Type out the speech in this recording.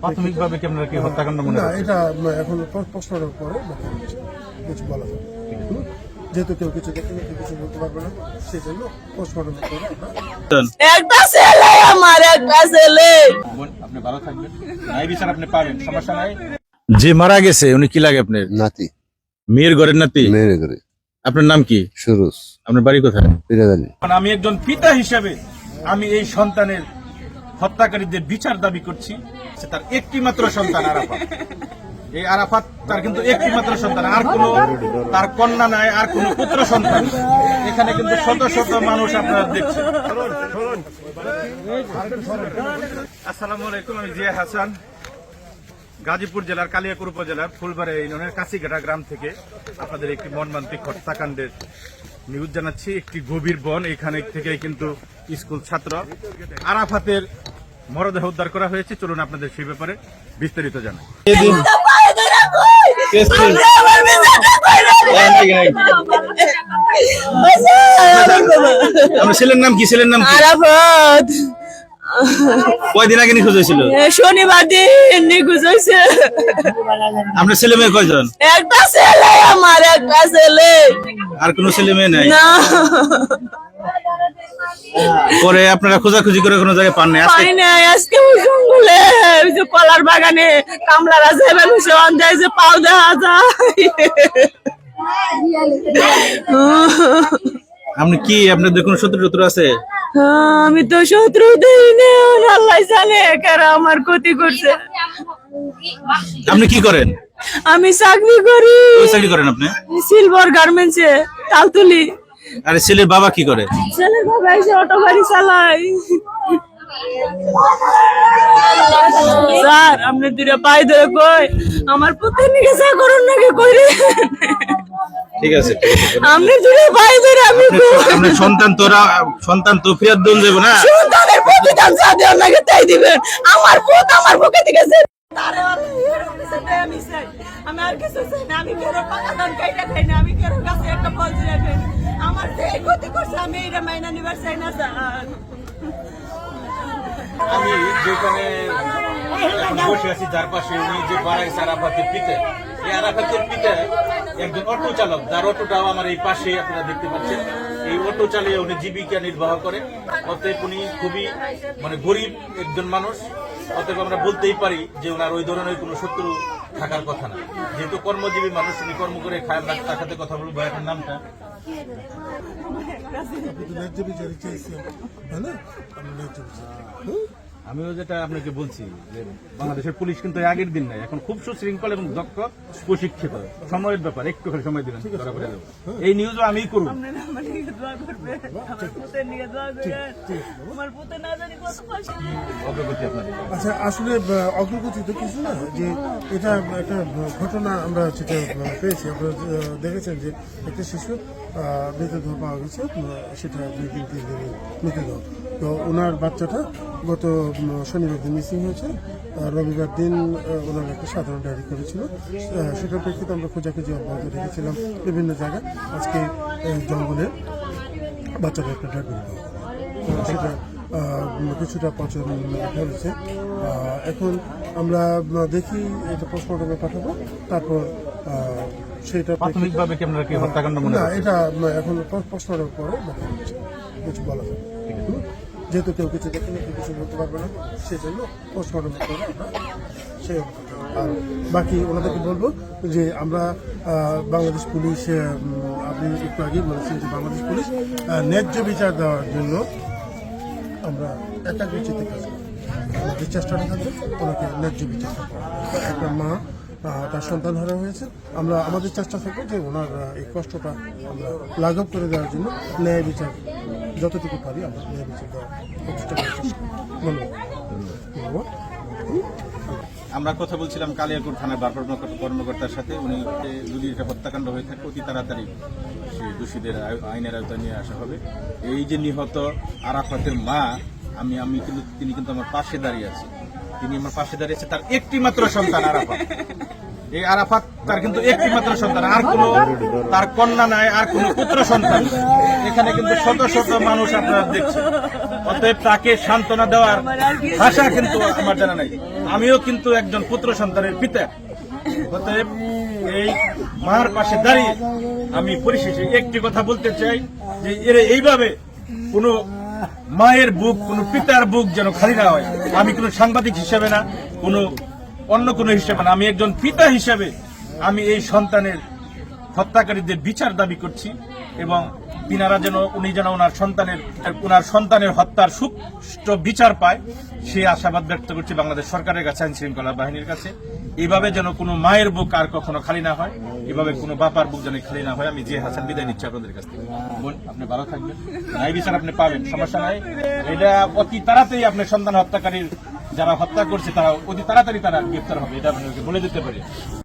প্রাথমিকভাবে কি আপনারা কি হত্যাকাণ্ড মনে করছেন? এটা এখন প্রশ্নের পরে কিছু বলা যাবে, যেহেতু কেউ কিছু দেখে কেউ কিছু বলতে পারবে না, সেই জন্য পোস্টমর্টম করে একটা ছেলে আমার, একটা ছেলে। আপনি ভালো থাকবেন, ন্যায় বিচার আপনি পাবেন, সমস্যা নাই। যে মারা গেছে উনি কি লাগে আপনার? নাতি, মেয়ের ঘরের নাতি। মেয়ের ঘরে। আপনার নাম কি? সুরজ। আপনার বাড়ি কোথায়? বিরাদানি। আমি একজন পিতা হিসেবে আমি এই সন্তানের হত্যাকারীদের বিচার দাবি করছি। তার একটি মাত্র সন্তান আরাফাত। এই আরাফাত তার কিন্তু একটি মাত্র সন্তান, আর কোন তার কন্যা নাই, আর কোন পুত্র সন্তান। এখানে কিন্তু শত শত মানুষ আপনারা দেখছেন। আসসালামু আলাইকুম, আমি জিয়া হাসান, গাজীপুর জেলার কালিয়াকৈর উপজেলার ফুলবাড়ি ইউনিয়নের কাশিঘাটা গ্রাম থেকে আপনাদের একটি মর্মান্তিক হত্যাকাণ্ডের নিউজ জানাচ্ছি। একটি গভীর বন, এখানে থেকে কিন্তু স্কুল ছাত্র আরাফাতের মরদেহ উদ্ধার করা হয়েছে। চলুন আপনাদের সেই ব্যাপারে বিস্তারিত জানাই। আপনার ছেলের নাম কি? ছেলের নাম কি? আরাফাত কয়দিন আগে নিখোঁজ হয়েছিল? শনিবার দিন নিখোঁজ হয়েছে। আপনার ছেলে মেয়ে কয়জন? একটা ছেলে আমার, একটা ছেলে। আর কোন ছেলে মেয়ে নাই? না, পরে আপনারা খোঁজাখুঁজি করে কোনো জায়গায় পান নাই? আজকে পাই নাই। আজকে ওই জঙ্গলে, ওই যে কলার বাগানে কামলারা যাবে, যায় যে পাও দেখা যায়। আপনি কি, আপনাদের কোনো শত্রু টত্রু আছে? আমি তো শত্রু দেই না, আল্লাহ জানে কারা আমার ক্ষতি করছে। আপনি কি করেন? আমি চাকরি করি, ওই চাকরি করেন আপনি? সিলভার গার্মেন্টসে তালতুলি। আরে ছেলের বাবা কি করে? ছেলের বাবা এসে অটো গাড়ি চালায়। স্যার, আপনি দুটো পাই ধরে কই আমার পুত্র নিকে চা করুন নাকি কইরে। ঠিক আছে, আপনি দুটো পাই ধরে আমি আপনার সন্তান তো ফিরাত দন যাবো না? সন্তানের প্রতিদান যা দেওয়ার নাকি তাই দিবেন। আমার পুত আমার বুকে থেকে আমি আর কিছু চাই না। আমি কেন পাকা দান কাইটা খাই না, আমি কেন কাছে একটা ফল দিয়ে খাই না। আমার যে ক্ষতি করছে আমি এটা মাইনা নিবার চাই না স্যার। আমি যেখানে এখন বসে আছি, যার পাশে উনি যে মারা গেছে আরাফাতের পিতা, এই আরাফাতের পিতা একজন অটো চালক, যার অটোটাও আমার এই পাশে আপনারা দেখতে পাচ্ছেন। এই অটো চালিয়ে উনি জীবিকা নির্বাহ করে। অতএব উনি খুবই গরিব একজন মানুষ। অতএব আমরা বলতেই পারি যে ওনার ওই ধরনের কোনো শত্রু থাকার কথা না। যেহেতু কর্মজীবী মানুষ, উনি কর্ম করে খায়। আমরা তার সাথে কথা বলবো। এখন নামটা ন্যায্য বিচার চাইছি, তাই না? আমি ন্যায্য বিচার। আমিও যেটা আপনাকে বলছি যে বাংলাদেশের পুলিশ কিন্তু আগের দিন নাই, এখন খুব সুশৃঙ্খল এবং দক্ষ, প্রশিক্ষিত। সময়ের ব্যাপার, একটু খালি সময় দিলেন ধরা পড়ে যাবো। এই নিউজও আমি করব। অগ্রগতি আপনাদের। আচ্ছা, আসলে অগ্রগতি তো কিছু না, যে এটা একটা ঘটনা আমরা যেটা পেয়েছি। আপনারা দেখেছেন যে একটা শিশু মৃতদেহ পাওয়া গেছে, সেটা 2 দিন 3 দিনের মৃতদেহ। তো ওনার বাচ্চাটা গত শনিবার দিন মিসিং হয়েছে। রবিবার দিন ওনার একটা সাধারণ ডায়েরি করেছিল। সেটার প্রেক্ষিতে আমরা খোঁজাখুঁজি অব্যাহত রেখেছিলাম বিভিন্ন জায়গায়। আজকে জঙ্গলে বাচ্চাটা একটা ডায়েরি পাওয়া গেল। সেটা কিছুটা পচন ধরেছে। এখন আমরা দেখি এটা পোস্টমর্টমে পাঠাবো, তারপর সেটা প্রাথমিকভাবে কি আপনারা কি হত্যাকাণ্ড মনে না, করছেন? এটা এখন পোস্টমর্টম করে কিছু বলা যাবে, যেহেতু কেউ কিছু দেখে কেউ কিছু বলতে পারবে না, সেই জন্য পোস্টমর্টম করে আমরা সেই। আর বাকি ওনাদেরকে বলবো যে আমরা বাংলাদেশ পুলিশ, আপনি একটু আগেই বলেছেন যে বাংলাদেশ পুলিশ ন্যায্য বিচার দেওয়ার জন্য আমরা একাগ্রচিত্তে কাজ করি। আমাদের চেষ্টাটা থাকবে ওনাকে ন্যায্য বিচার দেওয়া। একটা মা তার সন্তান হারা হয়েছে, আমরা আমাদের চেষ্টা থাকবে যে ওনার এই কষ্টটা আমরা লাঘব করে দেওয়ার জন্য ন্যায় বিচার যতটুকু পারি আমরা ন্যায় বিচার দেওয়ার প্রচেষ্টা করছি। ধন্যবাদ। আমরা কথা বলছিলাম কালিয়াকৈর থানার ভারপ্রাপ্ত কর্মকর্তার সাথে। উনি যদি এটা হত্যাকাণ্ড হয়ে থাকে অতি তাড়াতাড়ি সেই দোষীদের আইনের আওতায় নিয়ে আসা হবে। এই যে নিহত আরাফাতের মা, আমি কিন্তু তিনি কিন্তু আমার পাশে দাঁড়িয়ে আছে। তিনি আমার পাশে দাঁড়িয়ে আছে, তার একটি মাত্র সন্তান আরাফাত। এই আরাফাত তার কিন্তু একটি মাত্র সন্তান, আর কোনো তার কন্যা নাই, আর কোনো পুত্র সন্তান। এখানে কিন্তু শত শত মানুষ আপনারা দেখছেন। অতএব তাকে সান্ত্বনা দেওয়ার ভাষা কিন্তু আমার জানা নাই। আমিও কিন্তু একজন পুত্র সন্তানের পিতা। অতএব এই মার পাশে দাঁড়িয়ে আমি পরিশেষে একটি কথা বলতে চাই যে এরা এইভাবে কোনো মায়ের বুক, কোনো পিতার বুক যেন খালি না হয়। আমি কোনো সাংবাদিক হিসেবে না, কোনো অন্য কোনো হিসেবে না, আমি একজন পিতা হিসেবে আমি এই সন্তানের হত্যাকারীদের বিচার দাবি করছি এবং উনি যেন ওনার সন্তানের হত্যার সুষ্ঠু বিচার পায় সে আশাবাদ ব্যক্ত করছি বাংলাদেশ সরকারের কাছে, আইন শৃঙ্খলা বাহিনীর কাছে। এইভাবে যেন কোনো মায়ের বুক আর কখনো খালি না হয়, এভাবে কোনো বাপার বুক যেন খালি না হয়। আমি জিয়া হাসান বিদায় নিচ্ছি আপনাদের কাছ থেকে। বোন, আপনি ভালো থাকবেন, ন্যায় বিচার আপনি পাবেন, সমস্যা নাই। এটা অতি তাড়াতাড়ি আপনার সন্তান হত্যাকারীর যারা হত্যা করছে তারা অতি তাড়াতাড়ি তারা গ্রেফতার হবে, এটা আপনাকে বলে দিতে পারি।